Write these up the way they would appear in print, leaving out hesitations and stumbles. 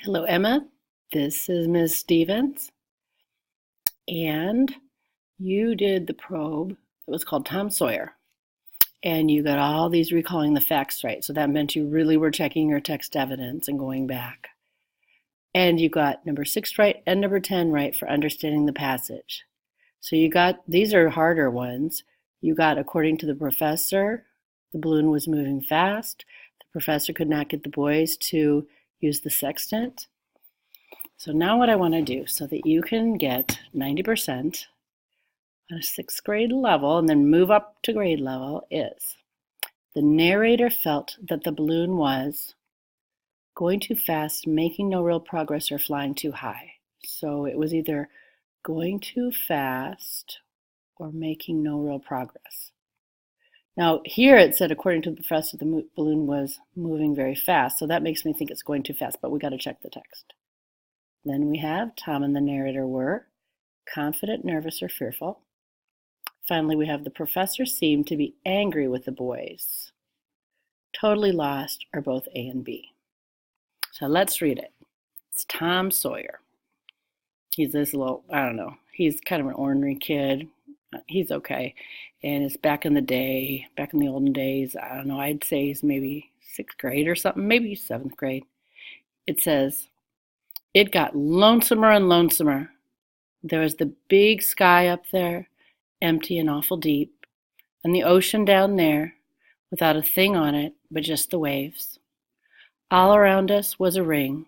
Hello, Emma. This is Ms. Stevens, and you did the probe. It was called Tom Sawyer, and you got all these recalling the facts right. So that meant you really were checking your text evidence and going back. And you got number 6 right and number 10 right for understanding the passage. So you got, these are harder ones. You got, according to the professor, the balloon was moving fast. The professor could not get the boys to use the sextant. So now what I want to do so that you can get 90% on a 6th grade level and then move up to grade level is the narrator felt that the balloon was going too fast, making no real progress, or flying too high. So it was either going too fast or making no real progress. Now here it said, according to the professor, the balloon was moving very fast. So that makes me think it's going too fast, but we got to check the text. Then we have Tom and the narrator were confident, nervous, or fearful. Finally, we have the professor seemed to be angry with the boys, totally lost, or both A and B. So let's read it. It's Tom Sawyer. He's this little, I don't know, he's kind of an ornery kid. He's okay. And it's back in the day, back in the olden days. I don't know, I'd say he's maybe 6th grade or something, maybe 7th grade. It says, it got lonesomer and lonesomer. There was the big sky up there, empty and awful deep, and the ocean down there, without a thing on it but just the waves. All around us was a ring,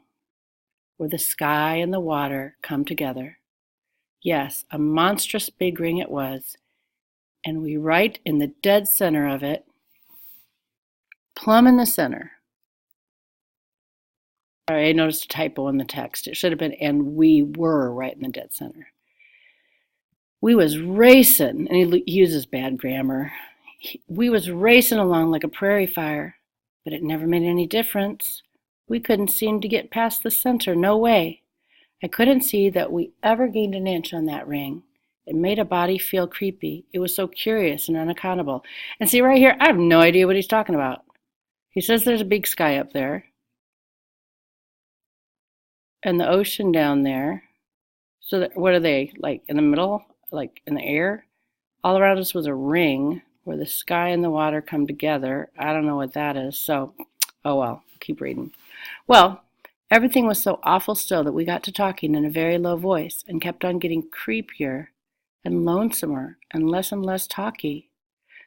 where the sky and the water come together. Yes, a monstrous big ring it was, and we right in the dead center of it, plumb in the center. Sorry, I noticed a typo in the text. It should have been, and we were right in the dead center. We was racing, and he uses bad grammar. We was racing along like a prairie fire, but it never made any difference. We couldn't seem to get past the center, no way. I couldn't see that we ever gained an inch on that ring. It made a body feel creepy. It was so curious and unaccountable. And see right here, I have no idea what he's talking about. He says there's a big sky up there, and the ocean down there. So what are they, like in the middle, like in the air? All around us was a ring where the sky and the water come together. I don't know what that is, so, oh well, keep reading. Well, everything was so awful still that we got to talking in a very low voice and kept on getting creepier and lonesomer and less talky,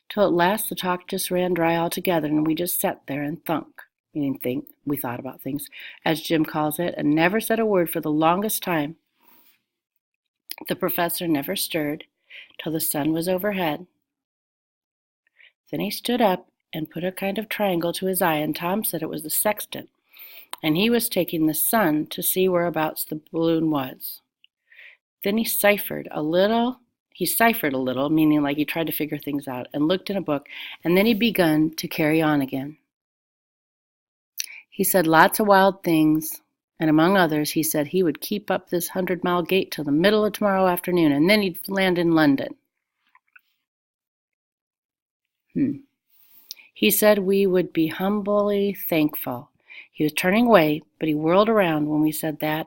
till at last the talk just ran dry altogether and we just sat there and thunk, meaning think, we thought about things, as Jim calls it, and never said a word for the longest time. The professor never stirred till the sun was overhead. Then he stood up and put a kind of triangle to his eye, and Tom said it was the sextant, and he was taking the sun to see whereabouts the balloon was. Then he ciphered a little, meaning like he tried to figure things out, and looked in a book, and then he begun to carry on again. He said lots of wild things, and among others, he said he would keep up this 100-mile gait till the middle of tomorrow afternoon, and then he'd land in London. He said we would be humbly thankful. He was turning away, but he whirled around when we said that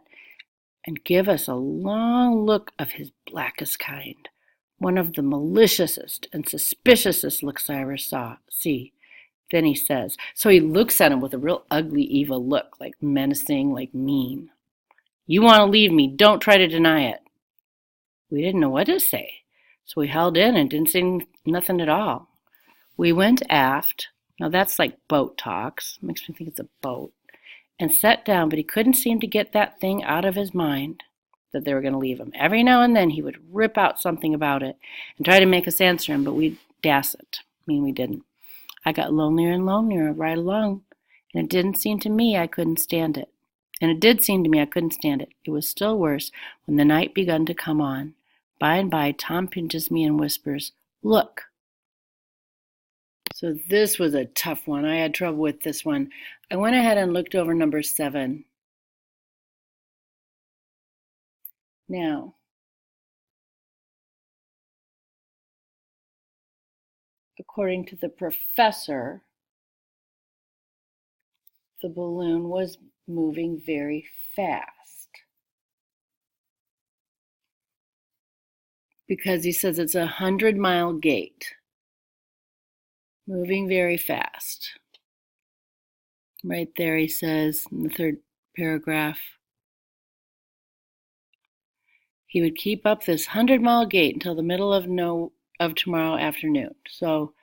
and give us a long look of his blackest kind, one of the maliciousest and suspiciousest looks I ever see. Then he says, so he looks at him with a real ugly, evil look, like menacing, like mean. You want to leave me, don't try to deny it. We didn't know what to say, so we held in and didn't say nothing at all. We went aft, now that's like boat talks, makes me think it's a boat, and sat down, but he couldn't seem to get that thing out of his mind that they were going to leave him. Every now and then he would rip out something about it and try to make us answer him, but we dasn't. We didn't. I got lonelier and lonelier right along, and it didn't seem to me I couldn't stand it. And it did seem to me I couldn't stand it. It was still worse when the night begun to come on. By and by, Tom pinches me and whispers, look. So this was a tough one. I had trouble with this one. I went ahead and looked over number 7. Now, according to the professor, the balloon was moving very fast. Because he says it's 100-mile gait. Moving very fast. Right there he says in the third paragraph, he would keep up this 100-mile gait until the middle of tomorrow afternoon. So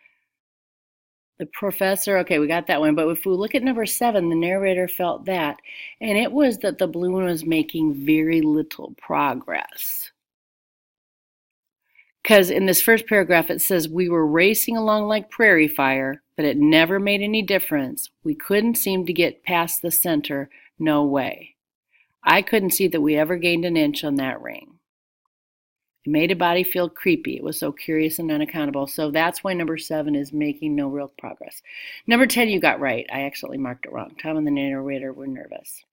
the professor, okay, we got that one. But if we look at number 7, the narrator felt that, and it was that the balloon was making very little progress. Because in this first paragraph, it says, we were racing along like prairie fire, but it never made any difference. We couldn't seem to get past the center. No way. I couldn't see that we ever gained an inch on that ring. It made a body feel creepy. It was so curious and unaccountable. So that's why number 7 is making no real progress. Number 10 you got right. I accidentally marked it wrong. Tom and the narrator were nervous.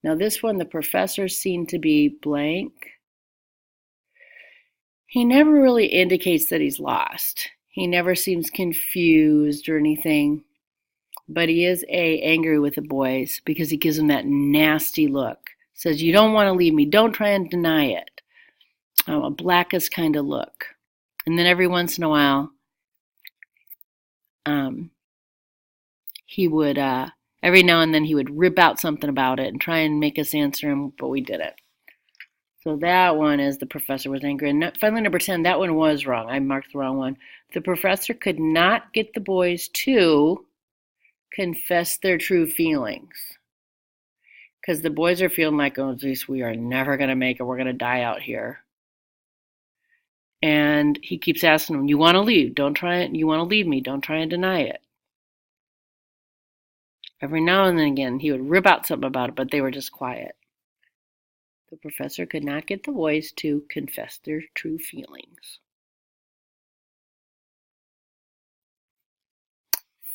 Now this one, the professor seemed to be blank. He never really indicates that he's lost. He never seems confused or anything. But he is angry with the boys because he gives them that nasty look. Says, you don't want to leave me. Don't try and deny it. A blackest kind of look. And then every once in a while, he would, every now and then he would rip out something about it and try and make us answer him, but we didn't. So that one is the professor was angry. And finally, number 10, that one was wrong. I marked the wrong one. The professor could not get the boys to confess their true feelings. Because the boys are feeling like, oh, geez, we are never going to make it. We're going to die out here. And he keeps asking them, you want to leave? Don't try it. You want to leave me? Don't try and deny it. Every now and then again, he would rip out something about it, but they were just quiet. The professor could not get the boys to confess their true feelings.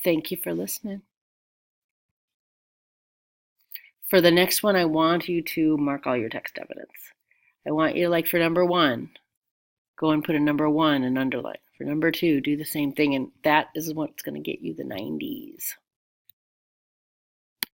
Thank you for listening. For the next one, I want you to mark all your text evidence. I want you to, like for number 1, go and put a number 1 and underline. For number 2, do the same thing, and that is what's going to get you the 90s.